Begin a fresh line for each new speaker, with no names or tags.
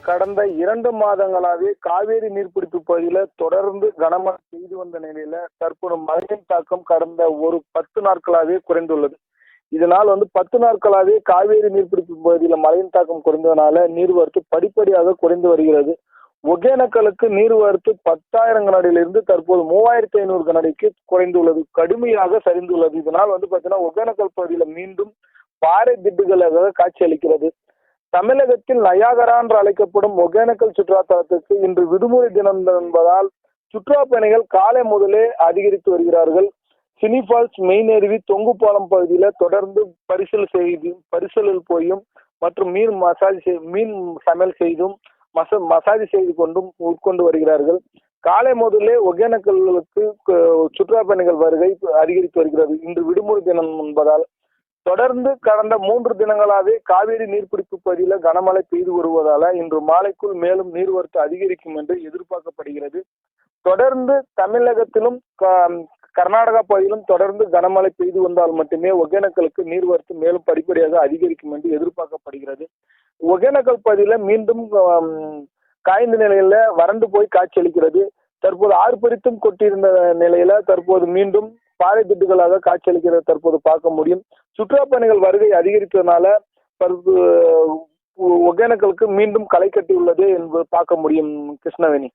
கடந்த 2 மாதங்களாவே காவேரி நீர்பிடிப்பு பகுதியில தொடர்ந்து கனமழை பெய்து வந்த நிலையில தற்போது மழையின் தாக்கம் கடந்த ஒரு 10 நாட்களாவே குறைந்துள்ளது. இதனால் 10 நாட்களாவே காவேரி நீர்பிடிப்பு பகுதியில மழையின் தாக்கம் குறைந்ததனால நீர்வரத்து படிப்படியாக குறைந்து வருகிறது. ஒகேனக்கலுக்கு நீர்வரத்து 10,000 கனஅடியிலிருந்து தற்போது 3,500 கனஅடிக்கு குறைந்துள்ளது, கடுமையாக சரிந்துள்ளது. இதனால் பாத்தீங்கன்னா ஒகேனக்கல் பகுதியில மீண்டும் பாறை திட்டுகளாக காட்சியளிக்கிறது. தமிழகத்தில் நயாகரா என்று அழைக்கப்படும் ஒகேனக்கல் சுற்றுலா தலத்துக்கு இன்று விடுமுறை தினம் என்பதால் சுற்றுலா பயணிகள் காலை முதலே அதிகரித்து வருகிறார்கள். சினிபால்ஸ், மெயின் அருவி, தொங்கு பாலம் பகுதியில தொடர்ந்து பரிசலில் போயும் மற்றும் மீன் சமையல் செய்தும் மசாஜ் செய்து கொண்டும் உட்கொண்டு வருகிறார்கள். காலை முதலே ஒகேனக்கலுக்கு சுற்றுலா பயணிகள் வருகை அதிகரித்து வருகிறது. இன்று விடுமுறை தினம் என்பதால் தொடர்ந்து கடந்த 3 தினங்களாவே காவேரி நீர்பிடிப்பு பகுதியில கனமழை பெய்து வருவதால இன்று மாலைக்குள் மேலும் நீர்வரத்து அதிகரிக்கும் என்று எதிர்பார்க்கப்படுகிறது. தொடர்ந்து தமிழகத்திலும் கர்நாடகா பகுதியிலும் தொடர்ந்து கனமழை பெய்து வந்தால் மட்டுமே ஒகேனக்கலுக்கு நீர்வரத்து மேலும் படிப்படியாக அதிகரிக்கும் என்று எதிர்பார்க்கப்படுகிறது. ஒகேனக்கல் பகுதியில மீண்டும் காய்ந்த நிலையில வறண்டு போய் காட்சியளிக்கிறது. தற்போது ஆர்ப்பரித்தும் கொட்டியிருந்த நிலையில தற்போது மீண்டும் பாறை திட்டுகளாக காட்சியளிக்கிறது தற்போது பார்க்க முடியும். சுற்றுலா பயணிகள் வருகை அதிகரித்ததனால ஒகேனக்கலுக்கு மீண்டும் களை கட்டியுள்ளது என்பது பார்க்க முடியும். கிருஷ்ணவேணி.